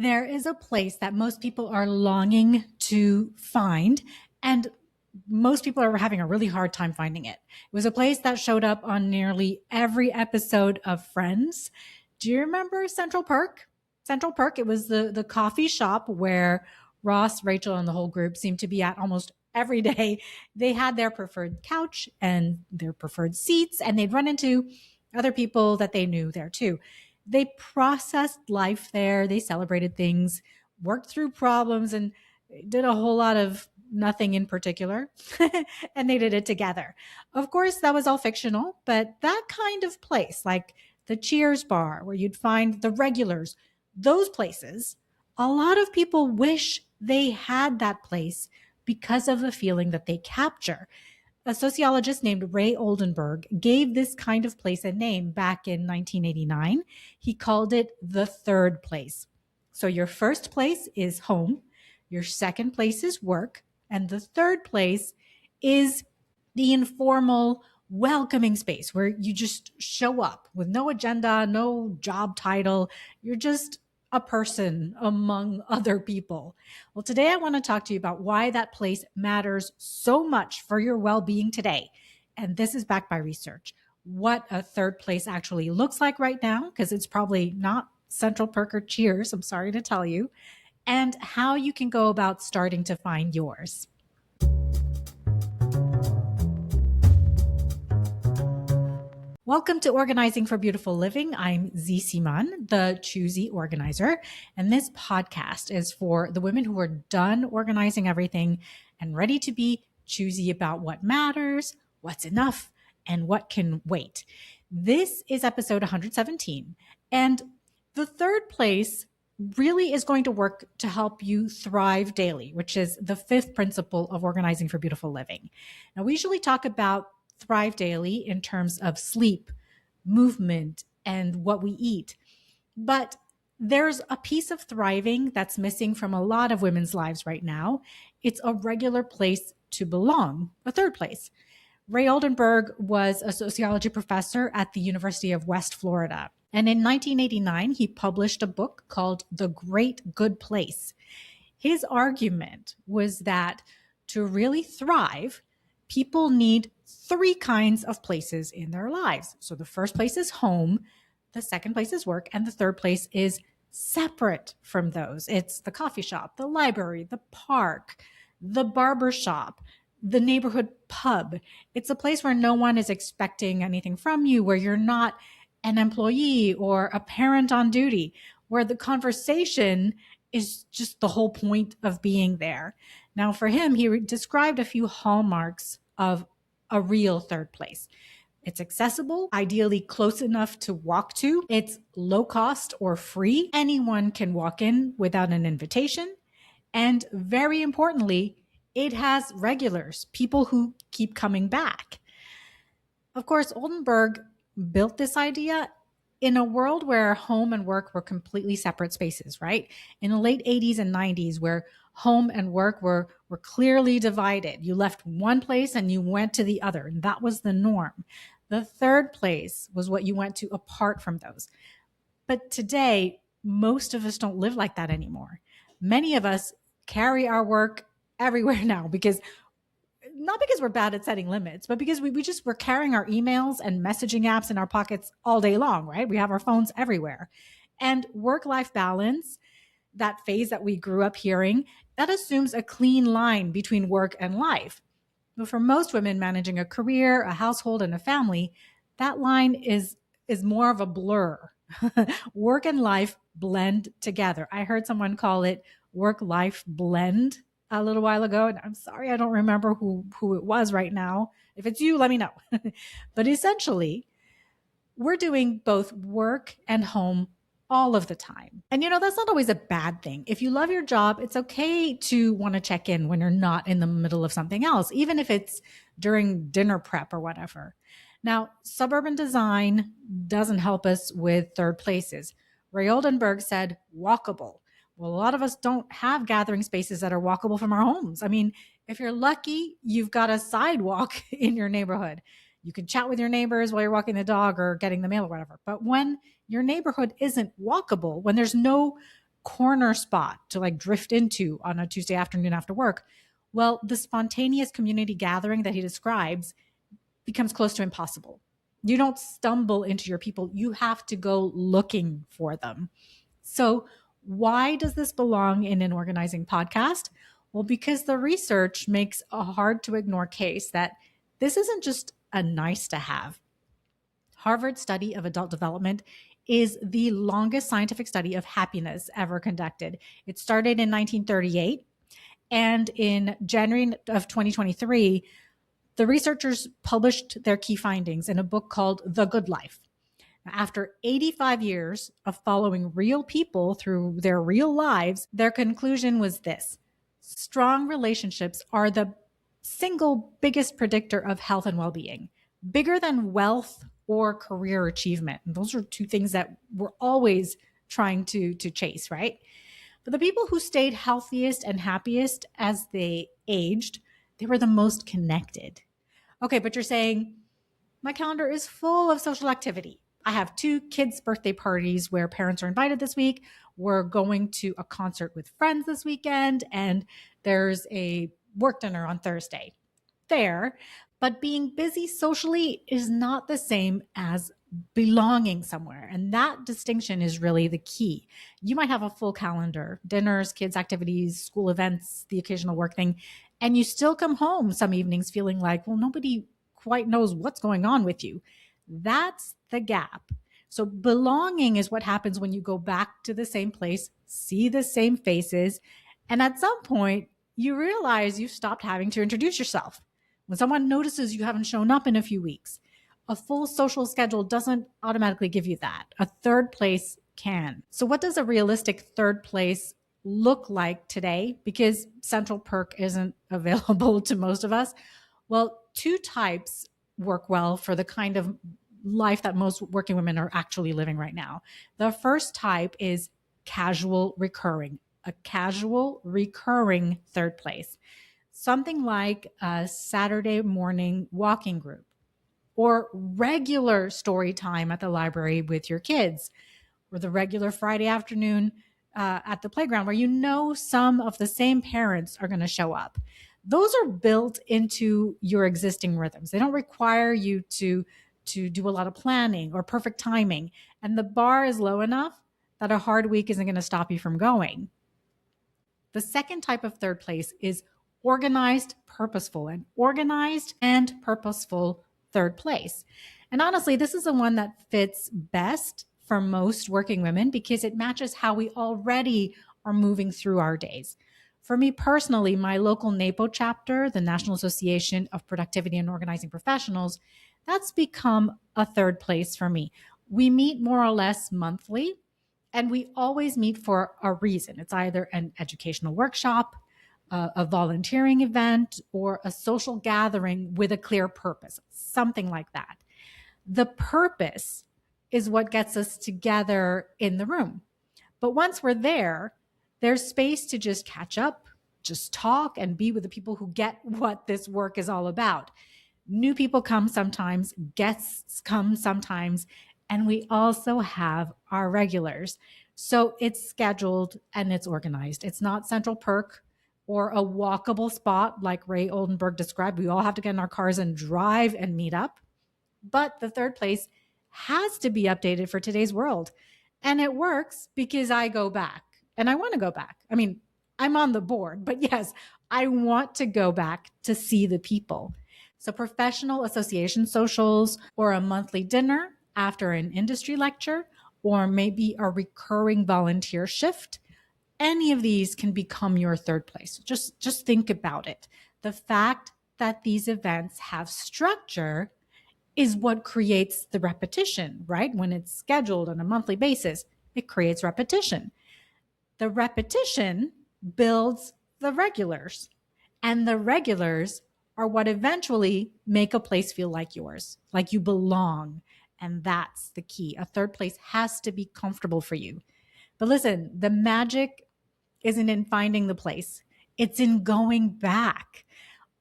There is a place that most people are longing to find, and most people are having a really hard time finding it. It was a place that showed up on nearly every episode of Friends. Do you remember Central Perk? Central Perk, it was the coffee shop where Ross, Rachel, and the whole group seemed to be at almost every day. They had their preferred couch and their preferred seats, and they'd run into other people that they knew there too. They processed life there, they celebrated things, worked through problems, and did a whole lot of nothing in particular. And they did it together. Of course, that was all fictional, but that kind of place, like the Cheers bar where you'd find the regulars, those places, a lot of people wish they had that place because of the feeling that they capture. A sociologist named Ray Oldenburg gave this kind of place a name back in 1989. He called it the third place. So your first place is home, your second place is work, and the third place is the informal, welcoming space where you just show up with no agenda, no job title. You're just a person among other people. Well, today I want to talk to you about why that place matters so much for your well being today. And this is backed by research. What a third place actually looks like right now, because it's probably not Central Perk or Cheers, I'm sorry to tell you, and how you can go about starting to find yours. Welcome to Organizing for Beautiful Living. I'm Z Simon, the Choosy Organizer, and this podcast is for the women who are done organizing everything and ready to be choosy about what matters, what's enough, and what can wait. This is episode 117, and the third place really is going to work to help you thrive daily, which is the fifth principle of Organizing for Beautiful Living. Now, we usually talk about thrive daily in terms of sleep, movement, and what we eat. But there's a piece of thriving that's missing from a lot of women's lives right now. It's a regular place to belong, a third place. Ray Oldenburg was a sociology professor at the University of West Florida. And in 1989, he published a book called The Great Good Place. His argument was that to really thrive, people need three kinds of places in their lives. So the first place is home, the second place is work, and the third place is separate from those. It's the coffee shop, the library, the park, the barber shop, the neighborhood pub. It's a place where no one is expecting anything from you, where you're not an employee or a parent on duty, where the conversation is just the whole point of being there. Now, for him, he described a few hallmarks of a real third place. It's accessible, ideally close enough to walk to. It's low cost or free. Anyone can walk in without an invitation. And very importantly, it has regulars, people who keep coming back. Of course, Oldenburg built this idea in a world where home and work were completely separate spaces, right? In the late 80s and 90s, where home and work were clearly divided. You left one place and you went to the other, and that was the norm. The third place was what you went to apart from those. But today, most of us don't live like that anymore. Many of us carry our work everywhere now because not because we're bad at setting limits, but because we're carrying our emails and messaging apps in our pockets all day long, right? We have our phones everywhere. And work-life balance, that phase that we grew up hearing, that assumes a clean line between work and life. But for most women managing a career, a household, and a family, that line is more of a blur. Work and life blend together. I heard someone call it work-life blend a little while ago, and I'm sorry I don't remember who it was right now. If it's you, let me know. But essentially, we're doing both work and home all of the time. And that's not always a bad thing. If you love your job, it's okay to want to check in when you're not in the middle of something else, even if it's during dinner prep or whatever. Now, suburban design doesn't help us with third places. Ray Oldenburg said walkable. Well, a lot of us don't have gathering spaces that are walkable from our homes. I mean, if you're lucky, you've got a sidewalk in your neighborhood. You can chat with your neighbors while you're walking the dog or getting the mail or whatever. But when your neighborhood isn't walkable, when there's no corner spot to like drift into on a Tuesday afternoon after work. Well, the spontaneous community gathering that he describes becomes close to impossible. You don't stumble into your people, you have to go looking for them. So, why does this belong in an organizing podcast? Well, because the research makes a hard to ignore case that this isn't just a nice to have. Harvard's study of adult development is the longest scientific study of happiness ever conducted. It started in 1938, and in January of 2023, the researchers published their key findings in a book called The Good Life. After 85 years of following real people through their real lives, their conclusion was this: strong relationships are the single biggest predictor of health and well-being, bigger than wealth or career achievement. And those are two things that we're always trying to chase, right? But the people who stayed healthiest and happiest as they aged, they were the most connected. Okay, but you're saying, my calendar is full of social activity. I have 2 kids' birthday parties where parents are invited this week. We're going to a concert with friends this weekend, and there's a work dinner on Thursday. Fair, but being busy socially is not the same as belonging somewhere. And that distinction is really the key. You might have a full calendar, dinners, kids' activities, school events, the occasional work thing, and you still come home some evenings feeling like, well, nobody quite knows what's going on with you. That's the gap. So belonging is what happens when you go back to the same place, see the same faces, and at some point you realize you've stopped having to introduce yourself. When someone notices you haven't shown up in a few weeks, a full social schedule doesn't automatically give you that. A third place can. So what does a realistic third place look like today? Because Central Perk isn't available to most of us. Well, 2 types work well for the kind of life that most working women are actually living right now. The first type is casual recurring, a casual recurring third place. Something like a Saturday morning walking group or regular story time at the library with your kids, or the regular Friday afternoon at the playground where you know some of the same parents are going to show up. Those are built into your existing rhythms. They don't require you to do a lot of planning or perfect timing. And the bar is low enough that a hard week isn't going to stop you from going. The second type of third place is organized, purposeful, and organized and purposeful third place. And honestly, this is the one that fits best for most working women because it matches how we already are moving through our days. For me personally, my local NAPO chapter, the National Association of Productivity and Organizing Professionals, that's become a third place for me. We meet more or less monthly, and we always meet for a reason. It's either an educational workshop, a volunteering event, or a social gathering with a clear purpose, something like that. The purpose is what gets us together in the room. But once we're there, there's space to just catch up, just talk, and be with the people who get what this work is all about. New people come sometimes, guests come sometimes, and we also have our regulars. So it's scheduled and it's organized. It's not Central Perk or a walkable spot like Ray Oldenburg described. We all have to get in our cars and drive and meet up. But the third place has to be updated for today's world. And it works because I go back and I want to go back. I mean, I'm on the board, but yes, I want to go back to see the people. So professional association socials or a monthly dinner after an industry lecture, or maybe a recurring volunteer shift, any of these can become your third place. Just think about it. The fact that these events have structure is what creates the repetition, right? When it's scheduled on a monthly basis, it creates repetition. The repetition builds the regulars, and the regulars are what eventually make a place feel like yours, like you belong. And that's the key. A third place has to be comfortable for you. But listen, the magic isn't in finding the place. It's in going back.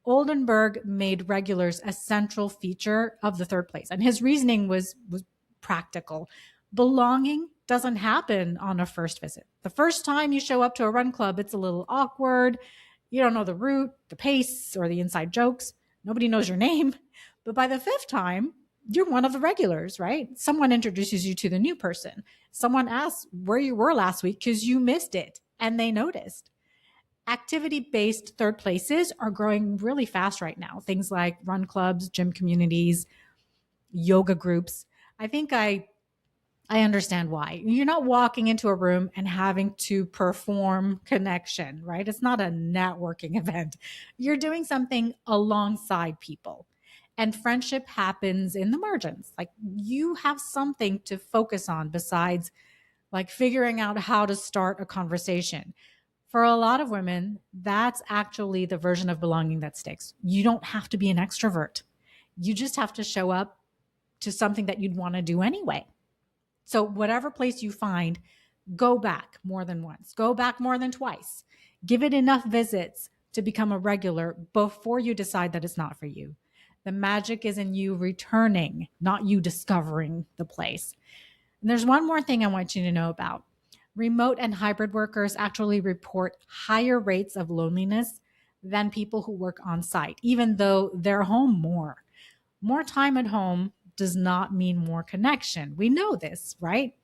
Oldenburg made regulars a central feature of the third place, and his reasoning was practical. Belonging doesn't happen on a first visit. The first time you show up to a run club, it's a little awkward. You don't know the route, the pace, or the inside jokes. Nobody knows your name. But by the fifth time, you're one of the regulars, right? Someone introduces you to the new person. Someone asks where you were last week because you missed it and they noticed. Activity-based third places are growing really fast right now. Things like run clubs, gym communities, yoga groups. I think I understand why. You're not walking into a room and having to perform connection, right? It's not a networking event. You're doing something alongside people. And friendship happens in the margins. Like you have something to focus on besides like figuring out how to start a conversation. For a lot of women, that's actually the version of belonging that sticks. You don't have to be an extrovert. You just have to show up to something that you'd want to do anyway. So, whatever place you find, go back more than once, go back more than twice. Give it enough visits to become a regular before you decide that it's not for you. The magic is in you returning, not you discovering the place. And there's one more thing I want you to know about. Remote and hybrid workers actually report higher rates of loneliness than people who work on site, even though they're home more. More time at home does not mean more connection. We know this, right?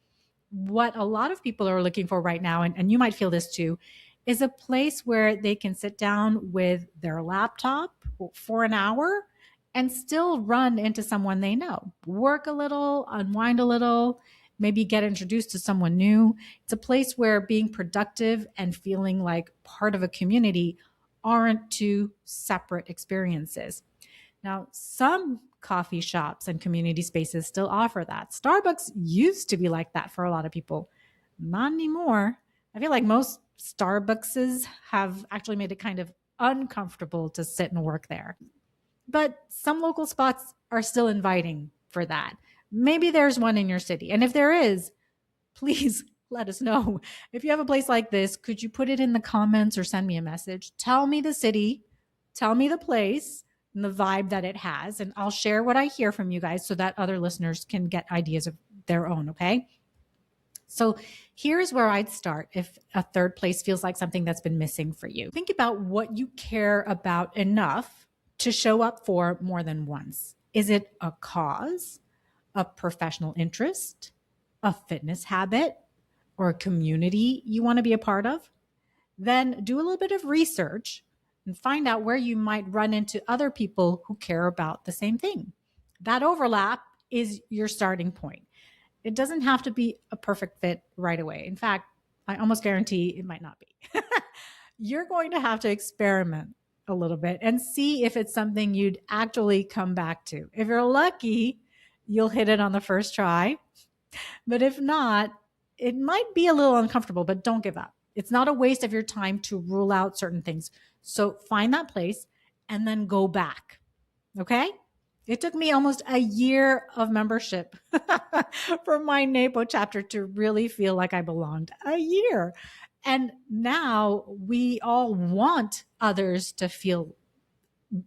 What a lot of people are looking for right now, and you might feel this too, is a place where they can sit down with their laptop for an hour and still run into someone they know, work a little, unwind a little, maybe get introduced to someone new. It's a place where being productive and feeling like part of a community aren't two separate experiences. Now, some coffee shops and community spaces still offer that. Starbucks used to be like that for a lot of people. Not anymore. I feel like most Starbuckses have actually made it kind of uncomfortable to sit and work there. But some local spots are still inviting for that. Maybe there's one in your city. And if there is, please let us know. If you have a place like this, could you put it in the comments or send me a message? Tell me the city, tell me the place and the vibe that it has, and I'll share what I hear from you guys so that other listeners can get ideas of their own, okay? So here's where I'd start if a third place feels like something that's been missing for you. Think about what you care about enough to show up for more than once. Is it a cause, a professional interest, a fitness habit, or a community you want to be a part of? Then do a little bit of research and find out where you might run into other people who care about the same thing. That overlap is your starting point. It doesn't have to be a perfect fit right away. In fact, I almost guarantee it might not be. You're going to have to experiment a little bit and see if it's something you'd actually come back to. If you're lucky, you'll hit it on the first try. But if not, it might be a little uncomfortable, but don't give up. It's not a waste of your time to rule out certain things. So find that place and then go back. Okay? It took me almost a year of membership for my NAPO chapter to really feel like I belonged. A year. And now we all want others to feel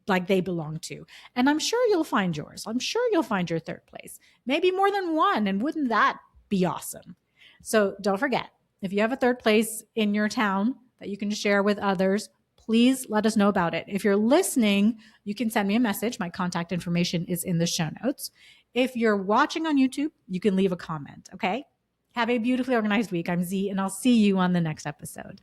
like they belong to. And I'm sure you'll find yours. I'm sure you'll find your third place. Maybe more than one. And wouldn't that be awesome? So don't forget, if you have a third place in your town that you can share with others, please let us know about it. If you're listening, you can send me a message. My contact information is in the show notes. If you're watching on YouTube, you can leave a comment, okay? Have a beautifully organized week. I'm Z, and I'll see you on the next episode.